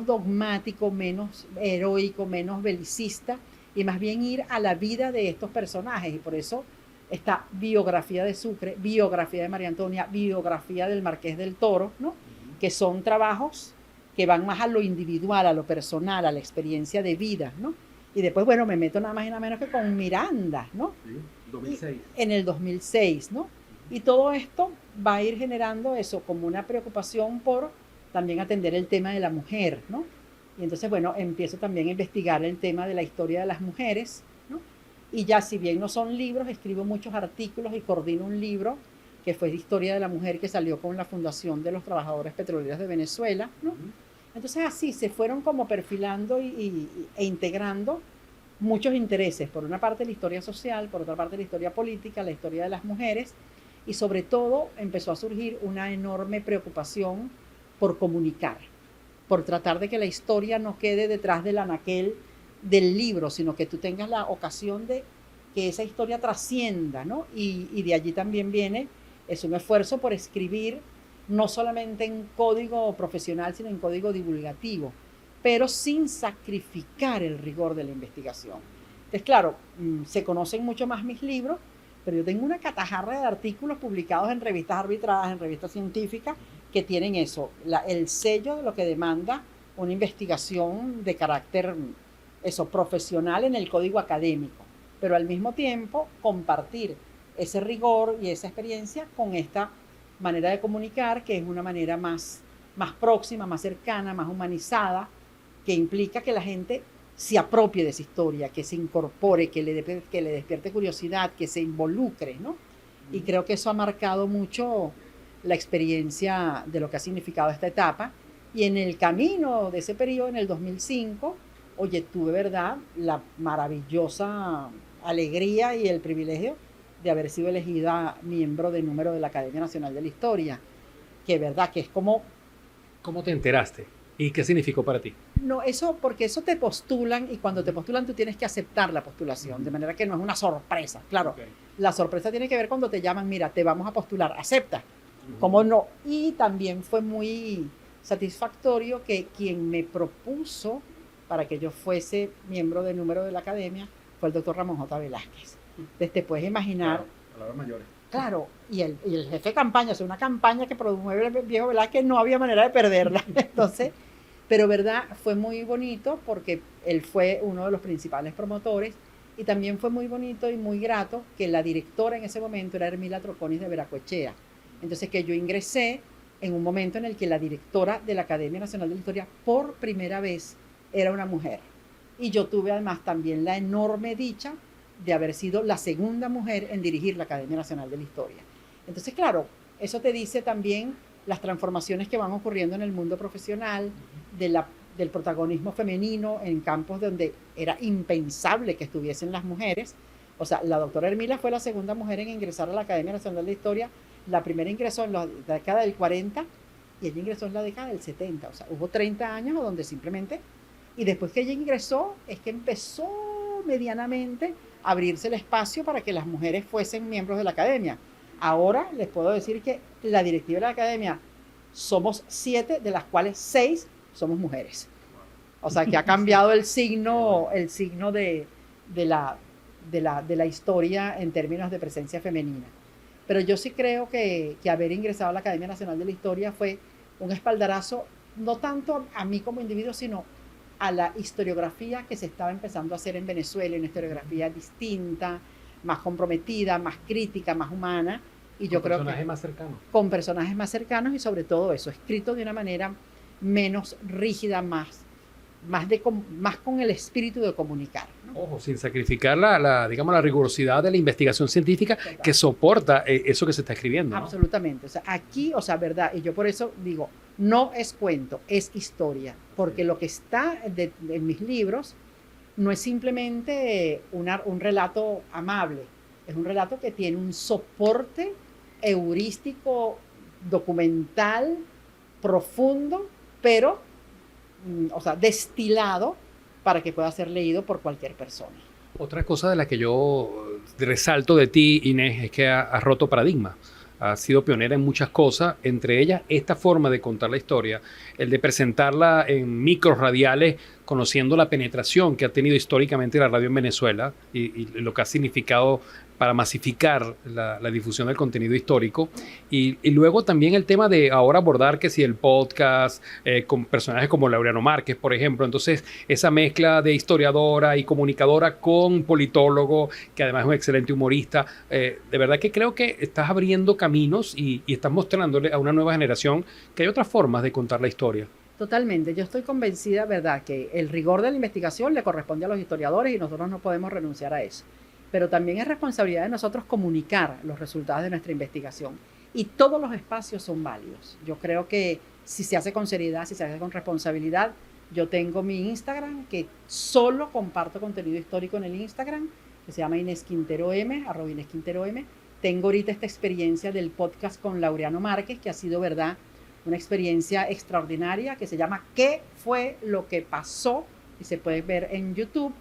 dogmático, menos heroico, menos belicista, y más bien ir a la vida de estos personajes. Y por eso esta biografía de Sucre, biografía de María Antonia, biografía del Marqués del Toro, ¿no?, que son trabajos que van más a lo individual, a lo personal, a la experiencia de vida, ¿no? Y después, bueno, me meto nada más y nada menos que con Miranda, ¿no? Sí, 2006. En el 2006, ¿no? Y todo esto va a ir generando eso como una preocupación por también atender el tema de la mujer, ¿no? Y entonces, bueno, empiezo también a investigar el tema de la historia de las mujeres, ¿no? Y ya, si bien no son libros, escribo muchos artículos y coordino un libro que fue de historia de la mujer, que salió con la Fundación de los Trabajadores Petroleros de Venezuela, ¿no? Entonces así se fueron como perfilando e integrando muchos intereses. Por una parte la historia social, por otra parte la historia política, la historia de las mujeres, y sobre todo empezó a surgir una enorme preocupación por comunicar, por tratar de que la historia no quede detrás del anaquel del libro, sino que tú tengas la ocasión de que esa historia trascienda, ¿no? Y de allí también viene, es un esfuerzo por escribir no solamente en código profesional, sino en código divulgativo, pero sin sacrificar el rigor de la investigación. Entonces, claro, se conocen mucho más mis libros, pero yo tengo una catajarra de artículos publicados en revistas arbitradas, en revistas científicas, que tienen eso, el sello de lo que demanda una investigación de carácter profesional en el código académico, pero al mismo tiempo compartir ese rigor y esa experiencia con esta manera de comunicar, que es una manera más próxima, más cercana, más humanizada, que implica que la gente se apropie de esa historia, que se incorpore, que le despierte curiosidad, que se involucre, ¿no? Y creo que eso ha marcado mucho la experiencia de lo que ha significado esta etapa. Y en el camino de ese periodo, en el 2005, tuve, ¿verdad?, la maravillosa alegría y el privilegio de haber sido elegida miembro de número de la Academia Nacional de la Historia, que verdad que es como... ¿Cómo te enteraste? ¿Y qué significó para ti? No, eso, porque eso te postulan y cuando te postulan tú tienes que aceptar la postulación, de manera que no es una sorpresa. Claro, Okay. la sorpresa tiene que ver cuando te llaman, mira, te vamos a postular, acepta. ¿Cómo no? Y también fue muy satisfactorio que quien me propuso para que yo fuese miembro de número de la academia fue el doctor Ramón J. Velázquez. Entonces te puedes imaginar... Claro, palabras mayores. Claro, y el jefe de campaña, o sea, una campaña que promueve el viejo Velázquez, no había manera de perderla. Entonces, pero verdad, fue muy bonito porque él fue uno de los principales promotores y también fue muy bonito y muy grato que la directora en ese momento era Hermila Troconis de Veracoechea. Entonces que yo ingresé en un momento en el que la directora de la Academia Nacional de la Historia por primera vez era una mujer. Y yo tuve además también la enorme dicha de haber sido la segunda mujer en dirigir la Academia Nacional de la Historia. Entonces, claro, eso te dice también las transformaciones que van ocurriendo en el mundo profesional, del protagonismo femenino en campos donde era impensable que estuviesen las mujeres. O sea, la doctora Hermila fue la segunda mujer en ingresar a la Academia Nacional de la Historia. La primera ingresó en la década del 40 y ella ingresó en la década del 70. O sea, hubo 30 años donde simplemente... Y después que ella ingresó, es que empezó medianamente a abrirse el espacio para que las mujeres fuesen miembros de la academia. Ahora les puedo decir que la directiva de la academia somos 7, de las cuales 6 somos mujeres. O sea, que ha cambiado el signo de la historia en términos de presencia femenina. Pero yo sí creo que haber ingresado a la Academia Nacional de la Historia fue un espaldarazo, no tanto a mí como individuo, sino a la historiografía que se estaba empezando a hacer en Venezuela, una historiografía distinta, más comprometida, más crítica, más humana. Y yo creo que más cercanos. con personajes más cercanos y sobre todo eso, escrito de una manera menos rígida, más con el espíritu de comunicar, ¿no? Ojo, sin sacrificar digamos, la rigurosidad de la investigación científica que soporta eso que se está escribiendo, ¿no? Absolutamente. O sea, aquí, o sea, verdad, y yo por eso digo, no es cuento, es historia, porque lo que está en mis libros no es simplemente un relato amable, es un relato que tiene un soporte heurístico, documental, profundo, pero, o sea, destilado para que pueda ser leído por cualquier persona. Otra cosa de la que yo resalto de ti, Inés, es que has roto paradigmas. Has sido pionera en muchas cosas, entre ellas esta forma de contar la historia, el de presentarla en micros radiales, conociendo la penetración que ha tenido históricamente la radio en Venezuela y lo que ha significado para masificar la difusión del contenido histórico. Y luego también el tema de ahora abordar que si el podcast con personajes como Laureano Márquez, por ejemplo. Entonces, esa mezcla de historiadora y comunicadora con politólogo, que además es un excelente humorista. De verdad que creo que estás abriendo caminos y estás mostrándole a una nueva generación que hay otras formas de contar la historia. Totalmente. Yo estoy convencida, ¿verdad?, que el rigor de la investigación le corresponde a los historiadores y nosotros no podemos renunciar a eso. Pero también es responsabilidad de nosotros comunicar los resultados de nuestra investigación. Y todos los espacios son válidos. Yo creo que si se hace con seriedad, si se hace con responsabilidad, yo tengo mi Instagram, que solo comparto contenido histórico en el Instagram, que se llama Inés Quintero M, @Inés Quintero M. Tengo ahorita esta experiencia del podcast con Laureano Márquez, que ha sido, ¿verdad?, una experiencia extraordinaria, que se llama ¿Qué fue lo que pasó? Y se puede ver en YouTube.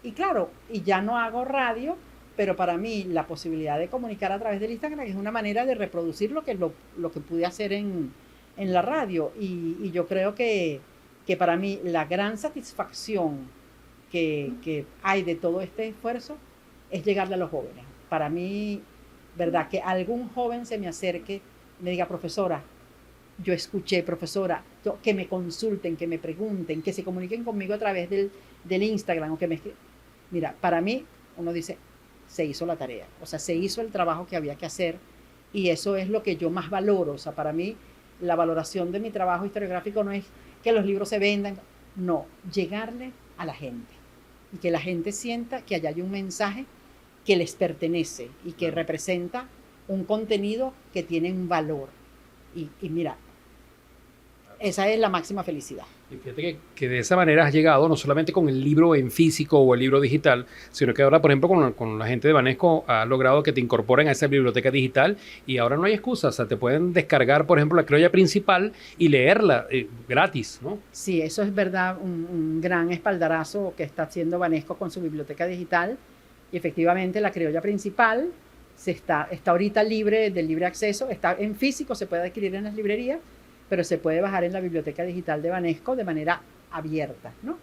Y claro, y ya no hago radio, pero para mí la posibilidad de comunicar a través del Instagram es una manera de reproducir lo que pude hacer en la radio. Y yo creo que para mí la gran satisfacción que hay de todo este esfuerzo es llegarle a los jóvenes. Para mí, ¿verdad?, que algún joven se me acerque y me diga, profesora, yo escuché, profesora, que me consulten, que me pregunten, que se comuniquen conmigo a través del Instagram o que me escriban. Mira, para mí, uno dice, se hizo la tarea, o sea, se hizo el trabajo que había que hacer y eso es lo que yo más valoro. O sea, para mí, la valoración de mi trabajo historiográfico no es que los libros se vendan, no, llegarle a la gente y que la gente sienta que allá hay un mensaje que les pertenece y que representa un contenido que tiene un valor. Y mira, esa es la máxima felicidad. Y fíjate que de esa manera has llegado no solamente con el libro en físico o el libro digital, sino que ahora, por ejemplo, con la gente de Banesco has logrado que te incorporen a esa biblioteca digital y ahora no hay excusa, o sea, te pueden descargar, por ejemplo, la criolla principal y leerla gratis, ¿no? Sí, eso es verdad, un gran espaldarazo que está haciendo Banesco con su biblioteca digital. Y efectivamente la criolla principal está ahorita libre, de libre acceso, está en físico, se puede adquirir en las librerías, pero se puede bajar en la biblioteca digital de Banesco de manera abierta, ¿no?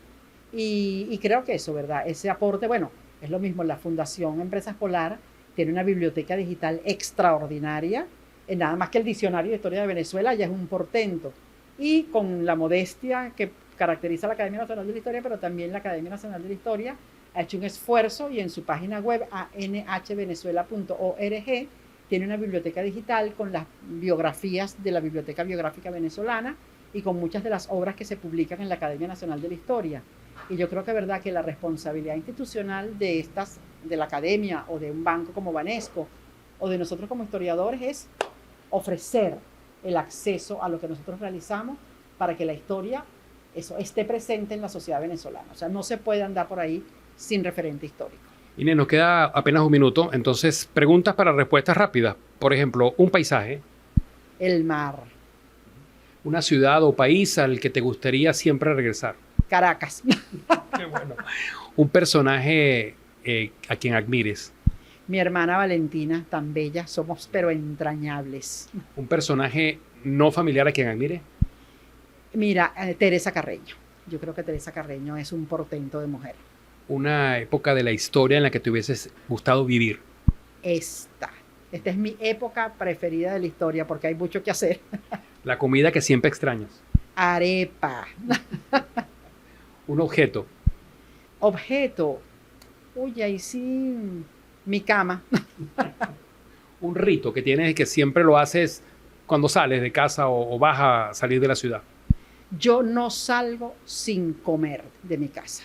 Y creo que eso, ¿verdad? Ese aporte, bueno, es lo mismo, la Fundación Empresas Polar tiene una biblioteca digital extraordinaria, nada más que el Diccionario de Historia de Venezuela ya es un portento, y con la modestia que caracteriza a la Academia Nacional de la Historia, pero también la Academia Nacional de la Historia ha hecho un esfuerzo y en su página web anhvenezuela.org tiene una biblioteca digital con las biografías de la Biblioteca Biográfica Venezolana y con muchas de las obras que se publican en la Academia Nacional de la Historia. Y yo creo que es verdad que la responsabilidad institucional de la academia o de un banco como Banesco o de nosotros como historiadores es ofrecer el acceso a lo que nosotros realizamos para que la historia esté presente en la sociedad venezolana. O sea, no se puede andar por ahí sin referente histórico. Inés, nos queda apenas un minuto, entonces preguntas para respuestas rápidas. Por ejemplo, un paisaje. El mar. Una ciudad o país al que te gustaría siempre regresar. Caracas. Qué bueno. Un personaje a quien admires. Mi hermana Valentina, tan bella, somos pero entrañables. Un personaje no familiar a quien admire. Mira, Teresa Carreño. Yo creo que Teresa Carreño es un portento de mujer. Una época de la historia en la que te hubieses gustado vivir. Esta es mi época preferida de la historia porque hay mucho que hacer. La comida que siempre extrañas. Arepa. Un objeto. Objeto. Uy, ahí sí, mi cama. Un rito que tienes y que siempre lo haces cuando sales de casa o vas a salir de la ciudad. Yo no salgo sin comer de mi casa.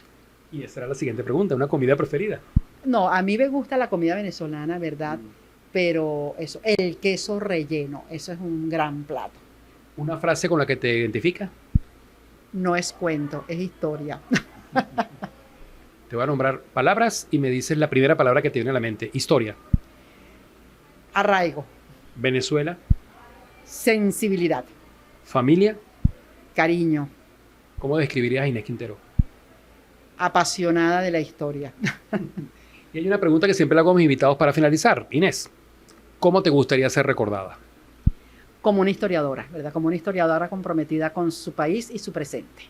Y esa era la siguiente pregunta, ¿una comida preferida? No, a mí me gusta la comida venezolana, ¿verdad? Pero eso, el queso relleno, eso es un gran plato. ¿Una frase con la que te identificas? No es cuento, es historia. Te voy a nombrar palabras y me dices la primera palabra que te viene a la mente. Historia. Arraigo. Venezuela. Sensibilidad. Familia. Cariño. ¿Cómo describirías a Inés Quintero? Apasionada de la historia. Y hay una pregunta que siempre le hago a mis invitados para finalizar. Inés, ¿cómo te gustaría ser recordada? Como una historiadora, ¿verdad? Como una historiadora comprometida con su país y su presente.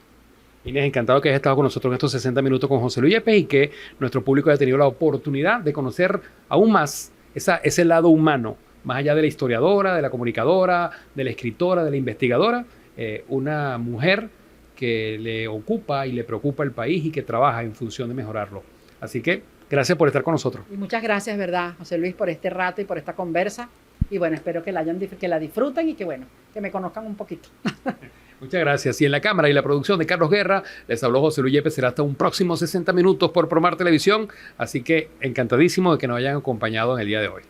Inés, encantado que hayas estado con nosotros en estos 60 minutos con José Luis Yepes y que nuestro público haya tenido la oportunidad de conocer aún más ese lado humano, más allá de la historiadora, de la comunicadora, de la escritora, de la investigadora, una mujer que le ocupa y le preocupa el país y que trabaja en función de mejorarlo. Así que gracias por estar con nosotros. Y muchas gracias, ¿verdad, José Luis, por este rato y por esta conversa. Y bueno, espero que la disfruten y que me conozcan un poquito. Muchas gracias. Y en la cámara y la producción de Carlos Guerra, les habló José Luis Yepes. Será hasta un próximo 60 minutos por Promar Televisión. Así que encantadísimo de que nos hayan acompañado en el día de hoy.